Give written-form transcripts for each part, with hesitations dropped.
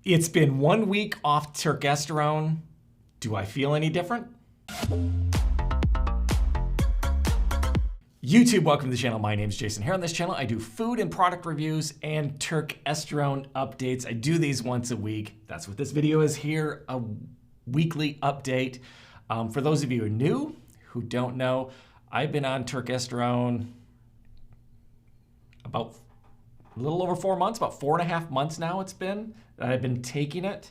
It's been 1 week off Turkesterone. Do I feel any different? YouTube, welcome to the channel. My name is Jason. Here on this channel, I do food and product reviews and Turkesterone updates. I do these once a week. That's what this video is here, a weekly update. For those of you who are new, who don't know, I've been on Turkesterone about a little over 4 months, about 4.5 months now it's been that I've been taking it.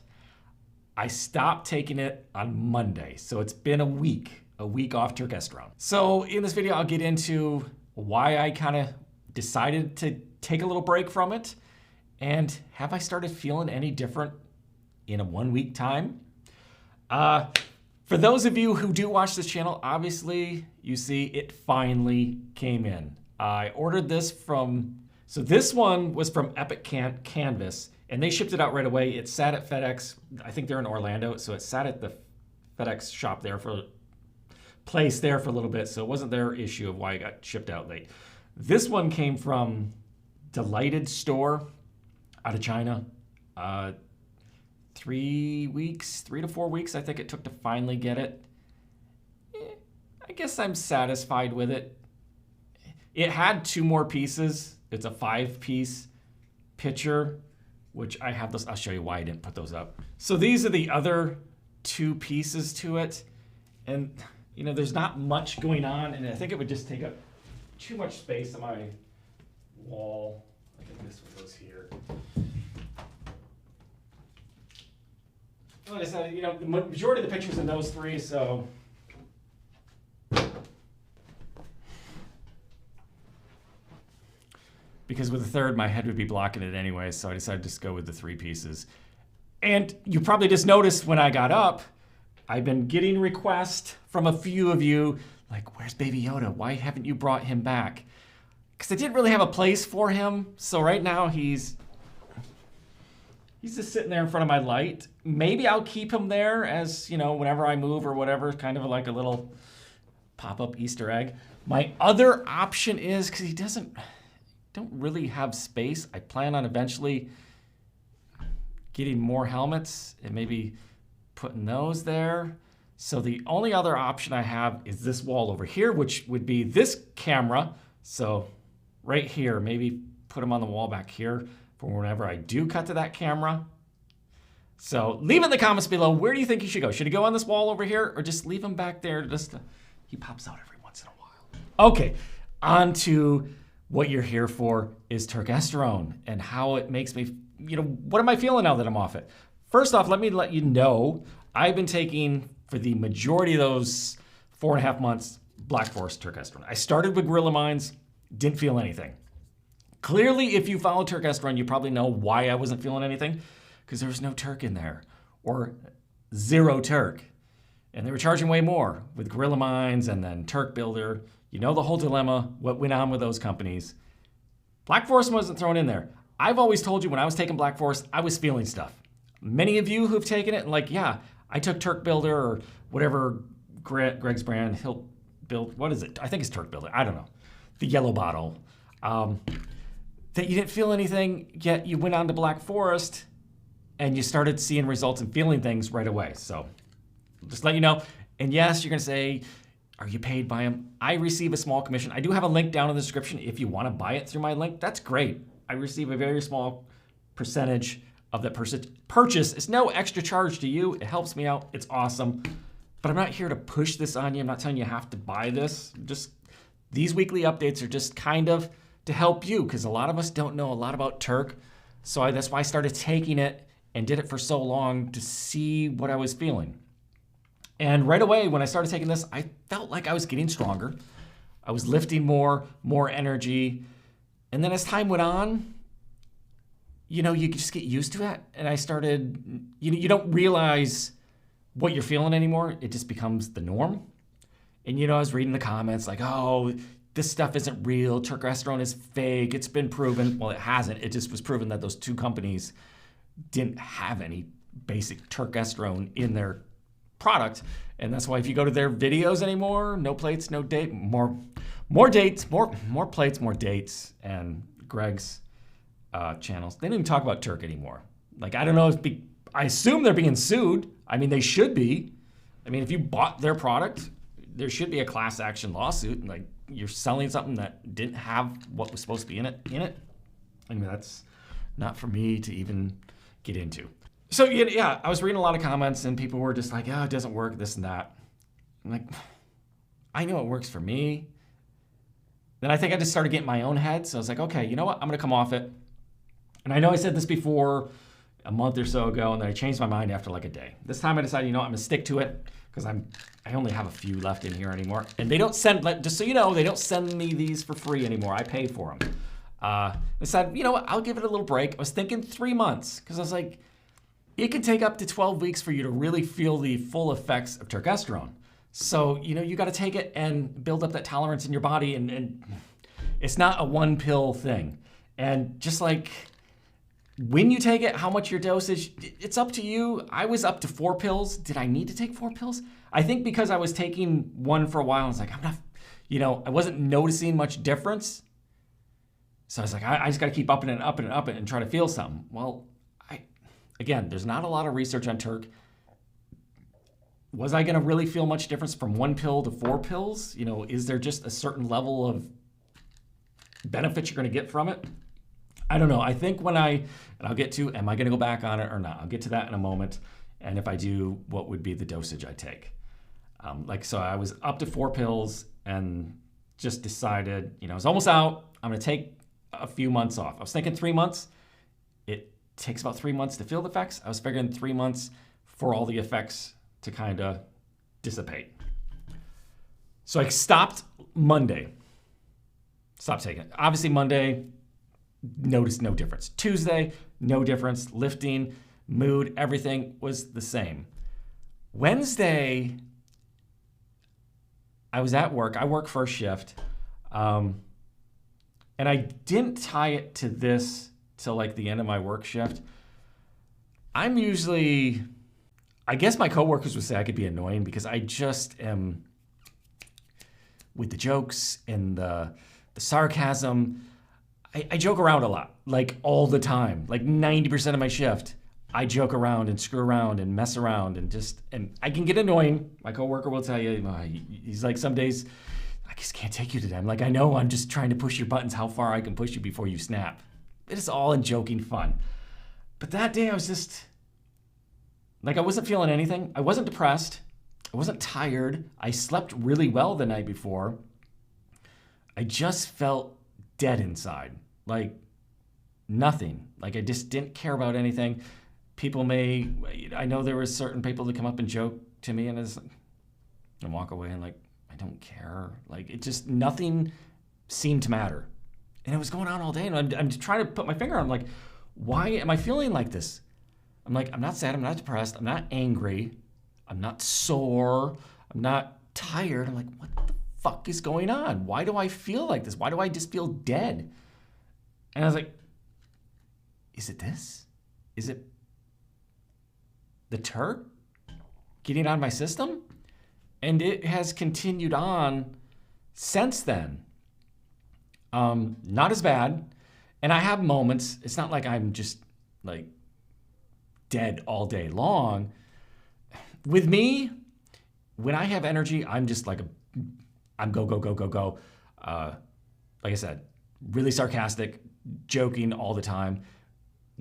I stopped taking it on Monday, so it's been a week off Turkesterone. So in this video, I'll get into why I kind of decided to take a little break from it, and have I started feeling any different in a 1 week time? For those of you who do watch this channel, obviously you see it finally came in. I ordered this from, so this one was from Epic Canvas, and they shipped it out right away. It sat at FedEx. I think they're in Orlando, so it sat at the FedEx shop there for a little bit, so it wasn't their issue of why it got shipped out late. This one came from Delighted Store out of China. 3 to 4 weeks, I think it took to finally get it. I guess I'm satisfied with it. It had 2 more pieces. It's a 5-piece pitcher, which I have those. I'll show you why I didn't put those up. So these are the other 2 pieces to it. And you know, there's not much going on, and I think it would just take up too much space on my wall. I think this one goes here. Like I said, you know, the majority of the pictures in those 3, so. Because with the third, my head would be blocking it anyway, so I decided to just go with the 3 pieces. And you probably just noticed when I got up, I've been getting requests from a few of you, like, where's Baby Yoda? Why haven't you brought him back? Because I didn't really have a place for him, so right now he's just sitting there in front of my light. Maybe I'll keep him there as, you know, whenever I move or whatever, kind of like a little pop-up Easter egg. My other option is, because he don't really have space, I plan on eventually getting more helmets and maybe putting those there. So the only other option I have is this wall over here, which would be this camera. So right here, maybe put them on the wall back here for whenever I do cut to that camera. So leave in the comments below, where do you think he should go? Should he go on this wall over here, or just leave him back there? He pops out every once in a while. Okay, on to what you're here for, is Turkesterone and how it makes me, you know, what am I feeling now that I'm off it? First off, let me let you know, I've been taking, for the majority of those 4.5 months, Black Forest Turkesterone. I started with Gorilla Mines, didn't feel anything. Clearly, if you follow Turkesterone, you probably know why I wasn't feeling anything, because there was no Turk in there, or 0 Turk. And they were charging way more with Gorilla Mines and then Turk Builder. You know the whole dilemma, what went on with those companies. Black Forest wasn't thrown in there. I've always told you when I was taking Black Forest, I was feeling stuff. Many of you who've taken it, and like, yeah, I took Turk Builder or whatever Greg's brand, he'll build, what is it? I think it's Turk Builder, I don't know. The yellow bottle. That you didn't feel anything, yet you went on to Black Forest and you started seeing results and feeling things right away. So just let you know. And yes, you're gonna say, are you paid by them? I receive a small commission. I do have a link down in the description. If you wanna buy it through my link, that's great. I receive a very small percentage of that purchase. It's no extra charge to you. It helps me out. It's awesome. But I'm not here to push this on you. I'm not telling you have to buy this. Just these weekly updates are just kind of to help you, because a lot of us don't know a lot about Turk. So that's why I started taking it and did it for so long, to see what I was feeling. And right away, when I started taking this, I felt like I was getting stronger. I was lifting more energy. And then as time went on, you know, you just get used to it. And I started, you don't realize what you're feeling anymore. It just becomes the norm. And, you know, I was reading the comments like, oh, this stuff isn't real. Turkesterone is fake. It's been proven. Well, it hasn't. It just was proven that those 2 companies didn't have any basic Turkesterone in their product. And that's why if you go to their videos anymore, no plates, no date, more dates, more plates, more dates, and Greg's channels, they don't even talk about Turk anymore. Like, I don't know I assume they're being sued. I mean, they should be. I mean, if you bought their product, there should be a class action lawsuit. Like, you're selling something that didn't have what was supposed to be in it. I mean, that's not for me to even get into. So yeah, I was reading a lot of comments and people were just like, it doesn't work, this and that. I'm like, I know it works for me. Then I think I just started getting my own head. So I was like, okay, you know what? I'm going to come off it. And I know I said this before a month or so ago, and then I changed my mind after like a day. This time I decided, I'm going to stick to it because I only have a few left in here anymore. And they don't send, just so you know, they don't send me these for free anymore. I pay for them. I decided, you know what? I'll give it a little break. I was thinking 3 months because I was like, it can take up to 12 weeks for you to really feel the full effects of turkesterone. So, you got to take it and build up that tolerance in your body. And it's not a one pill thing. And just like when you take it, how much your dosage, it's up to you. I was up to 4 pills. Did I need to take 4 pills? I think because I was taking one for a while, I was like, I'm not, I wasn't noticing much difference. So I was like, I just got to keep upping it and try to feel something. Well, again, there's not a lot of research on Turk. Was I going to really feel much difference from 1 pill to 4 pills? Is there just a certain level of benefits you're going to get from it? I don't know. I think and I'll get to, am I going to go back on it or not? I'll get to that in a moment. And if I do, what would be the dosage I take? So I was up to 4 pills and just decided, I was almost out. I'm going to take a few months off. I was thinking 3 months. It takes about 3 months to feel the effects. I was figuring 3 months for all the effects to kind of dissipate. So I stopped Monday. Stopped taking it. Obviously Monday, noticed no difference. Tuesday, no difference. Lifting, mood, everything was the same. Wednesday, I was at work. I work first shift. And I didn't tie it to this till like the end of my work shift. I'm usually, I guess my coworkers would say I could be annoying because I just am, with the jokes and the sarcasm, I joke around a lot, like all the time, like 90% of my shift. I joke around and screw around and mess around and I can get annoying. My coworker will tell you, he's like, some days, I just can't take you today. I'm like, I know, I'm just trying to push your buttons, how far I can push you before you snap. It is all in joking fun. But that day I was just, like, I wasn't feeling anything. I wasn't depressed. I wasn't tired. I slept really well the night before. I just felt dead inside. Like, nothing. Like, I just didn't care about anything. I know there were certain people that come up and joke to me and walk away and like, I don't care. Like, it just, nothing seemed to matter. And it was going on all day. And I'm trying to put my finger on, like, why am I feeling like this? I'm like, I'm not sad. I'm not depressed. I'm not angry. I'm not sore. I'm not tired. I'm like, what the fuck is going on? Why do I feel like this? Why do I just feel dead? And I was like, is it this? Is it the Turk getting out of my system? And it has continued on since then. Not as bad. And I have moments. It's not like I'm just like dead all day long. With me, when I have energy, I'm just like I'm go, go, go, go, go. Like I said, really sarcastic, joking all the time.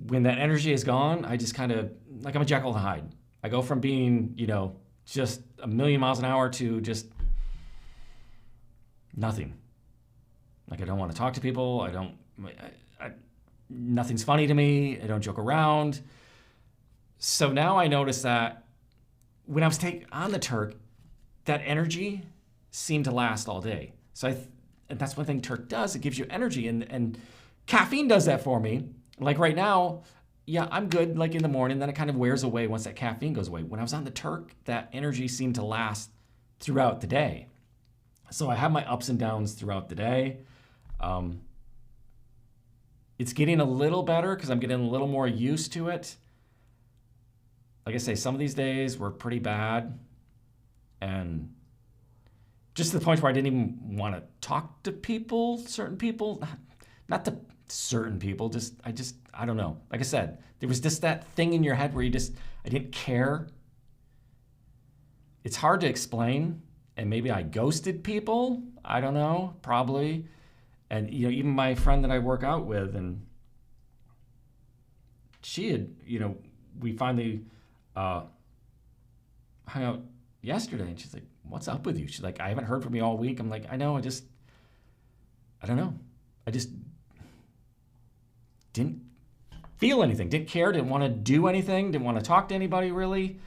When that energy is gone, I just kind of, like I'm a Jekyll and Hyde. I go from being, just a million miles an hour to just nothing. Like, I don't want to talk to people. Nothing's funny to me. I don't joke around. So now I notice that when I was on the Turk, that energy seemed to last all day. So and that's one thing Turk does. It gives you energy, and caffeine does that for me. Like right now, yeah, I'm good like in the morning, then it kind of wears away once that caffeine goes away. When I was on the Turk, that energy seemed to last throughout the day. So I have my ups and downs throughout the day. It's getting a little better because I'm getting a little more used to it. Like I say, some of these days were pretty bad. And just to the point where I didn't even want to talk to people, certain people. not to certain people, I don't know. Like I said, there was just that thing in your head where I didn't care. It's hard to explain, and maybe I ghosted people. I don't know, probably. And even my friend that I work out with, and she had, we finally hung out yesterday, and she's like, "What's up with you?" She's like, "I haven't heard from you all week." I'm like, "I know, I don't know. I just didn't feel anything, didn't care, didn't want to do anything, didn't want to talk to anybody really."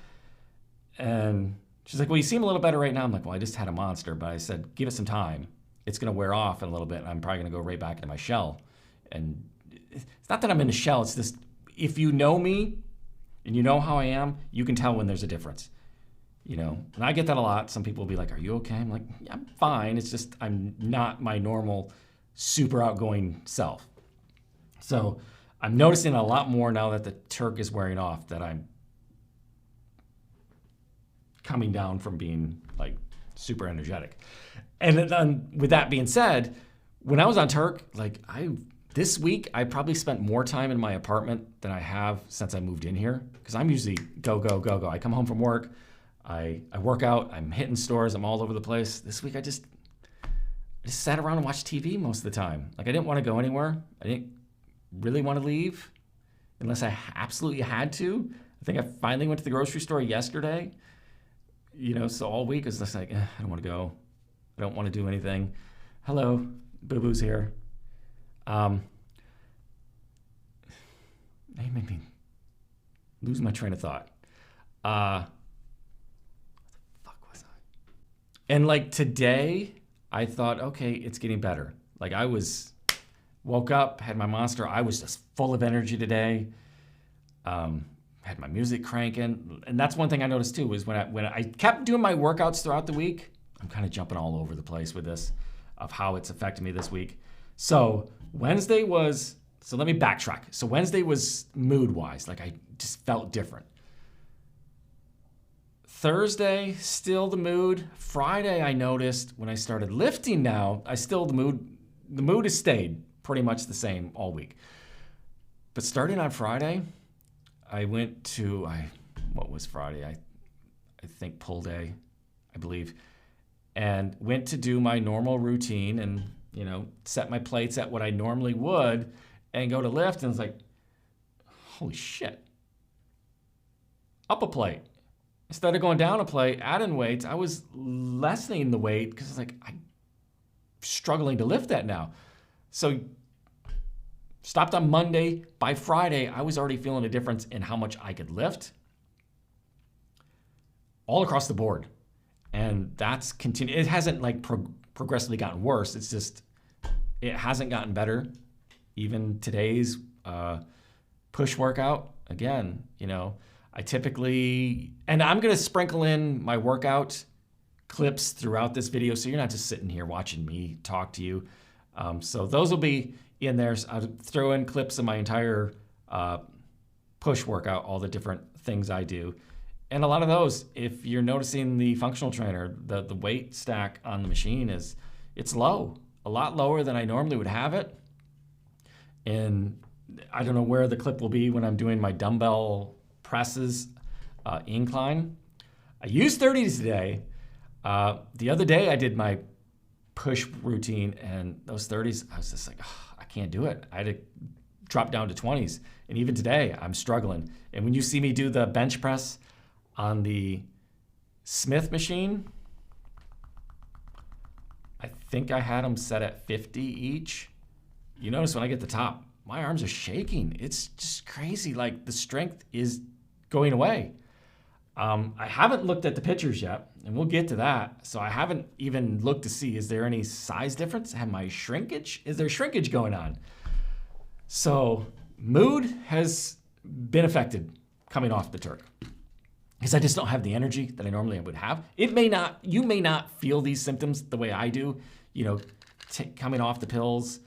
And she's like, "Well, you seem a little better right now." I'm like, "Well, I just had a monster," but I said, "Give it some time. It's going to wear off in a little bit, and I'm probably going to go right back into my shell." And it's not that I'm in a shell. It's just, if you know me and you know how I am, you can tell when there's a difference. And I get that a lot. Some people will be like, "Are you okay?" I'm like, "Yeah, I'm fine. It's just I'm not my normal super outgoing self." So I'm noticing a lot more now that the Turk is wearing off, that I'm coming down from being like super energetic. And then with that being said, when I was on Turk, this week I probably spent more time in my apartment than I have since I moved in here, because I'm usually go, go, go, go. I come home from work, I work out, I'm hitting stores, I'm all over the place. This week I just sat around and watched TV most of the time. I didn't want to go anywhere. I didn't really want to leave unless I absolutely had to. I think I finally went to the grocery store yesterday. So all week is just like, I don't want to go. I don't want to do anything. Hello, Boo Boo's here. They made me lose my train of thought. What the fuck was I? And today, I thought, okay, it's getting better. Woke up, had my monster. I was just full of energy today. Had my music cranking. And that's one thing I noticed too, was when I kept doing my workouts throughout the week. I'm kind of jumping all over the place with this, of how it's affected me this week. So let me backtrack. So Wednesday was mood-wise. I just felt different. Thursday, still the mood. Friday, I noticed when I started lifting now, the mood has stayed pretty much the same all week. But starting on Friday, I went to, what was Friday? I think pull day, I believe. And went to do my normal routine and, set my plates at what I normally would and go to lift. And it's like, holy shit. Up a plate. Instead of going down a plate, adding weights, I was lessening the weight because I'm struggling to lift that now. So stopped on Monday. By Friday, I was already feeling a difference in how much I could lift all across the board. And that's continued. It hasn't progressively gotten worse. It's just, it hasn't gotten better. Even today's push workout, again, I typically, and I'm going to sprinkle in my workout clips throughout this video, so you're not just sitting here watching me talk to you. So those will be in there. So I'll throw in clips of my entire push workout, all the different things I do. And a lot of those, if you're noticing the functional trainer, the weight stack on the machine it's low, a lot lower than I normally would have it. And I don't know where the clip will be when I'm doing my dumbbell presses incline. I used 30s today. The other day I did my push routine, and those 30s, I was just like, oh, I can't do it. I had to drop down to 20s. And even today, I'm struggling. And when you see me do the bench press on the Smith machine, I think I had them set at 50 each. You notice when I get the top, my arms are shaking. It's just crazy. The strength is going away. I haven't looked at the pictures yet, and we'll get to that. So I haven't even looked to see, is there any size difference? Is there shrinkage going on? So mood has been affected coming off the Turk, because I just don't have the energy that I normally would have. You may not feel these symptoms the way I do, coming off the pills.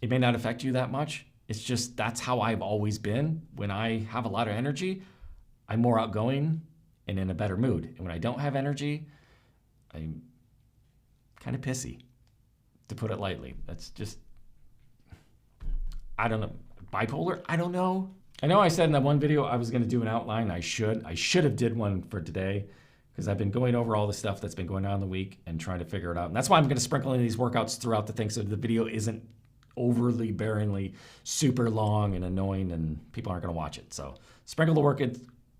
It may not affect you that much. It's just, that's how I've always been. When I have a lot of energy, I'm more outgoing and in a better mood. And when I don't have energy, I'm kind of pissy. to put it lightly. That's just, I don't know. Bipolar? I don't know. I know I said in that one video I was going to do an outline. I should have did one for today because I've been going over all the stuff that's been going on in the week and trying to figure it out. And that's why I'm going to sprinkle in these workouts throughout the thing so the video isn't overly bearingly super long and annoying and people aren't going to watch it. So sprinkle the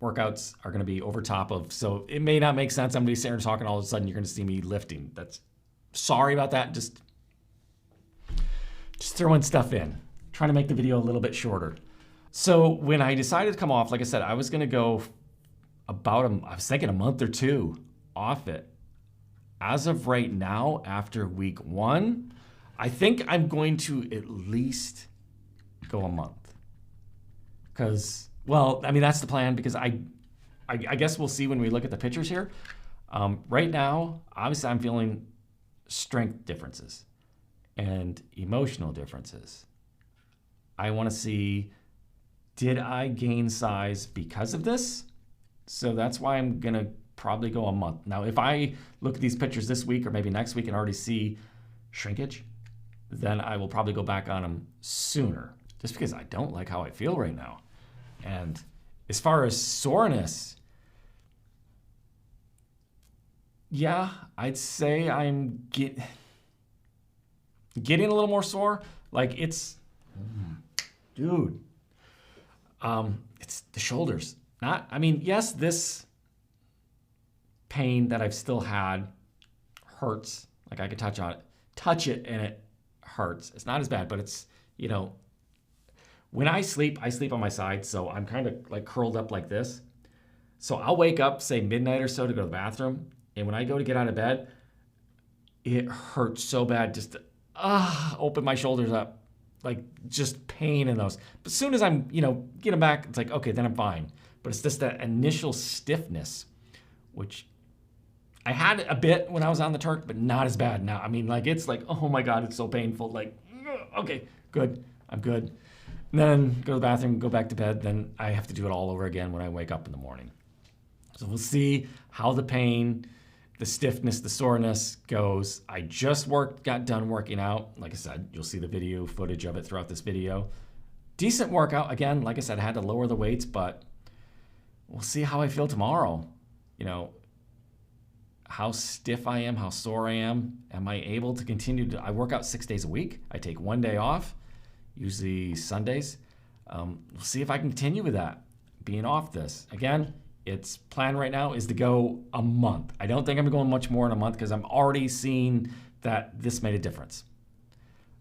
workouts are going to be over top of, so it may not make sense. I'm going to be sitting here talking, all of a sudden you're going to see me lifting. That's, sorry about that. Just throwing stuff in, trying to make the video a little bit shorter. So when I decided to come off, like I said, I was going to go about I was thinking a month or two off it. As of right now, after week 1, I think I'm going to at least go a month. Because, well, I mean, that's the plan, because I guess we'll see when we look at the pictures here. Right now, obviously I'm feeling strength differences and emotional differences. I want to see, did I gain size because of this? So that's why I'm going to probably go a month. Now, if I look at these pictures this week or maybe next week and already see shrinkage, then I will probably go back on them sooner, just because I don't like how I feel right now. And as far as soreness, yeah, I'd say I'm getting a little more sore. Like it's, dude, it's the shoulders. Yes, this pain that I've still had hurts. Like I could touch it and it hurts. It's not as bad, but it's, when I sleep on my side, so I'm kind of like curled up like this. So I'll wake up, say midnight or so, to go to the bathroom, and when I go to get out of bed, it hurts so bad just to open my shoulders up, like just pain in those. But as soon as I'm, get them back, it's like, okay, then I'm fine. But it's just that initial stiffness, which I had a bit when I was on the Turk, but not as bad now. I mean, like, it's like, oh my God, it's so painful. Like, okay, good, I'm good. And then go to the bathroom, go back to bed. Then I have to do it all over again when I wake up in the morning. So we'll see how the pain, the stiffness, the soreness goes. I just got done working out. Like I said, you'll see the video footage of it throughout this video. Decent workout. Again, like I said, I had to lower the weights, but we'll see how I feel tomorrow. How stiff I am, how sore I am. Am I able to continue I work out 6 days a week. I take 1 day off, usually Sundays. We'll see if I can continue with that, being off this. Again, its plan right now is to go a month. I don't think I'm going much more in a month because I'm already seeing that this made a difference.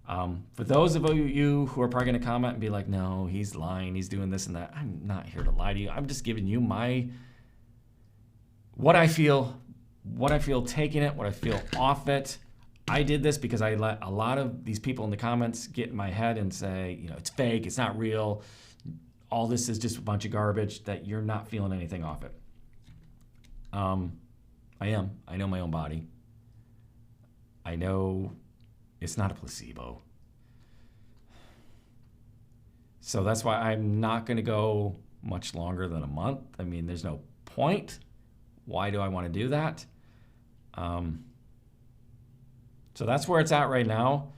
For those of you who are probably going to comment and be like, no, he's lying, he's doing this and that. I'm not here to lie to you. I'm just giving you what I feel taking it, what I feel off it. I did this because I let a lot of these people in the comments get in my head and say, it's fake, it's not real. All this is just a bunch of garbage, that you're not feeling anything off it. I am. I know my own body. I know it's not a placebo. So that's why I'm not going to go much longer than a month. I mean, there's no point. Why do I want to do that? So that's where it's at right now.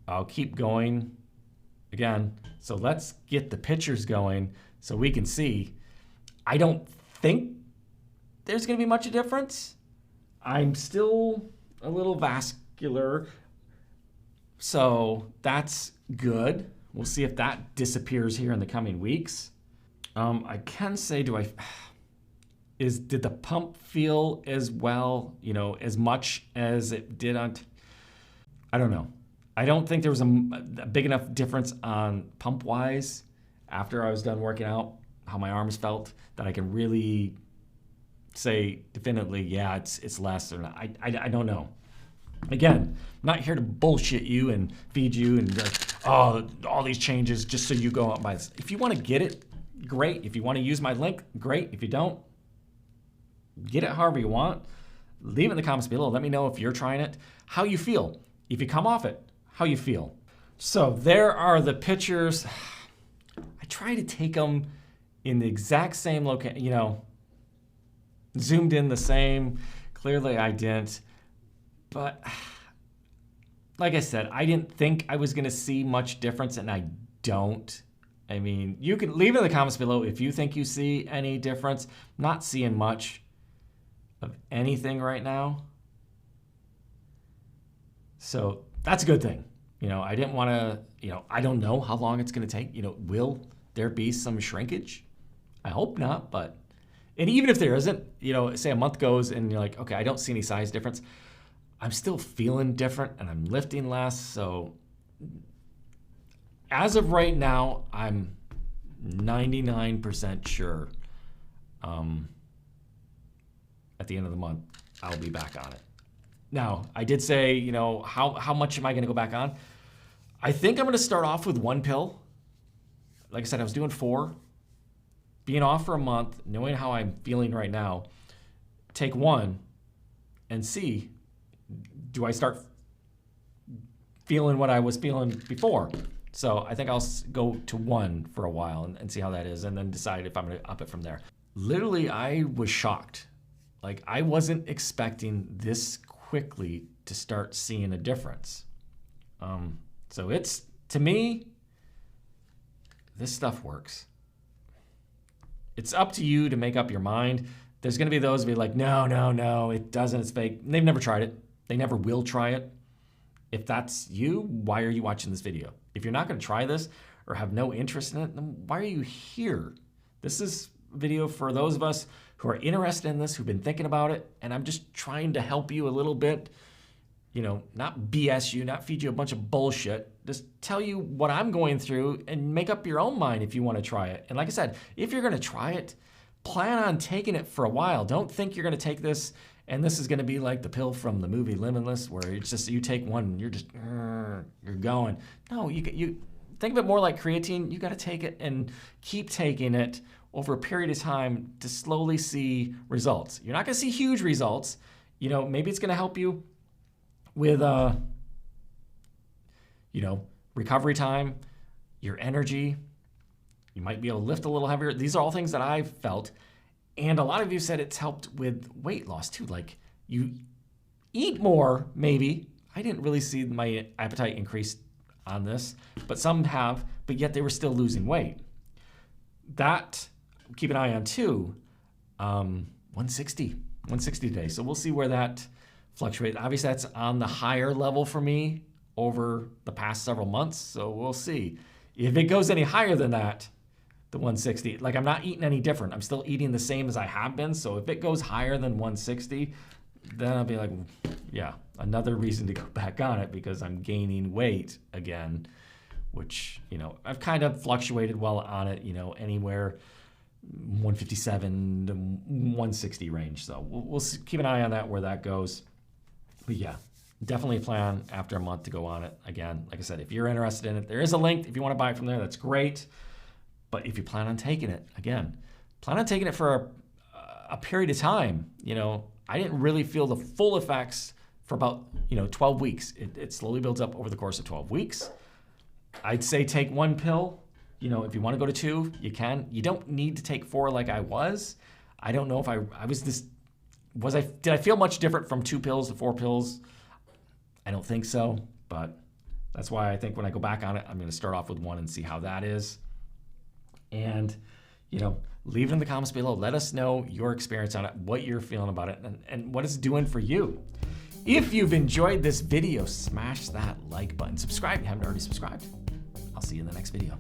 I'll keep going again. So let's get the pictures going so we can see. I don't think there's going to be much of a difference. I'm still a little vascular, so that's good. We'll see if that disappears here in the coming weeks. I can say, did the pump feel as well, as much as it did on, I don't know. I don't think there was a big enough difference on pump-wise after I was done working out, how my arms felt, that I can really say definitively, yeah, it's less or not. I don't know. Again, I'm not here to bullshit you and feed you and all these changes just so you go out and buy this. If you want to get it, great. If you want to use my link, great. If you don't, get it however you want. Leave it in the comments below. Let me know if you're trying it, how you feel. If you come off it, how you feel. So there are the pictures. I try to take them in the exact same location, zoomed in the same. Clearly I didn't. But like I said, I didn't think I was going to see much difference, and I don't. I mean, you can leave it in the comments below if you think you see any difference. I'm not seeing much of anything right now. So that's a good thing. You know, I didn't want to, you know, I don't know how long it's going to take. You know, will there be some shrinkage? I hope not, but, and even if there isn't, you know, say a month goes and you're like, okay, I don't see any size difference. I'm still feeling different and I'm lifting less. So as of right now, I'm 99% sure at the end of the month, I'll be back on it. Now, I did say, you know, how much am I going to go back on? I think I'm going to start off with 1 pill. Like I said, I was doing 4. Being off for a month, knowing how I'm feeling right now, take 1 and see, do I start feeling what I was feeling before? So I think I'll go to 1 for a while and see how that is, and then decide if I'm going to up it from there. Literally, I was shocked. Like, I wasn't expecting this quickly to start seeing a difference. So it's, to me, this stuff works. It's up to you to make up your mind. There's going to be those who be like, no, it doesn't, it's fake. And they've never tried it. They never will try it. If that's you, why are you watching this video? If you're not going to try this or have no interest in it, then why are you here? This is a video for those of us who are interested in this, who've been thinking about it, and I'm just trying to help you a little bit. You know, not BS you, not feed you a bunch of bullshit. Just tell you what I'm going through and make up your own mind if you want to try it. And like I said, if you're going to try it, plan on taking it for a while. Don't think you're going to take this and this is going to be like the pill from the movie Limitless, where it's just you take one and you're just you're going. No, you think of it more like creatine. You got to take it and keep taking it over a period of time to slowly see results. You're not going to see huge results. You know, maybe it's going to help you with you know, recovery time, your energy. You might be able to lift a little heavier. These are all things that I've felt. And a lot of you said it's helped with weight loss too. Like, you eat more, maybe. I didn't really see my appetite increase on this, but some have, but yet they were still losing weight. That, keep an eye on too. 160 today. So we'll see where that fluctuates. Obviously that's on the higher level for me over the past several months. So we'll see. If it goes any higher than that, the 160, like, I'm not eating any different. I'm still eating the same as I have been. So if it goes higher than 160, then I'll be like, yeah, another reason to go back on it, because I'm gaining weight again, which, you know, I've kind of fluctuated well on it, you know, anywhere 157 to 160 range. So we'll keep an eye on that, where that goes. But yeah, definitely plan after a month to go on it. Again, like I said, if you're interested in it, there is a link. If you want to buy it from there, that's great. But if you plan on taking it, again, plan on taking it for a period of time. You know, I didn't really feel the full effects for about, 12 weeks. It slowly builds up over the course of 12 weeks. I'd say take 1 pill. If you want to go to 2, you can. You don't need to take 4 like I was. I don't know if I was this, did I feel much different from 2 pills to 4 pills? I don't think so, but that's why I think when I go back on it, I'm going to start off with 1 and see how that is. And, leave it in the comments below. Let us know your experience on it, what you're feeling about it, and what it's doing for you. If you've enjoyed this video, smash that like button. Subscribe if you haven't already subscribed. I'll see you in the next video.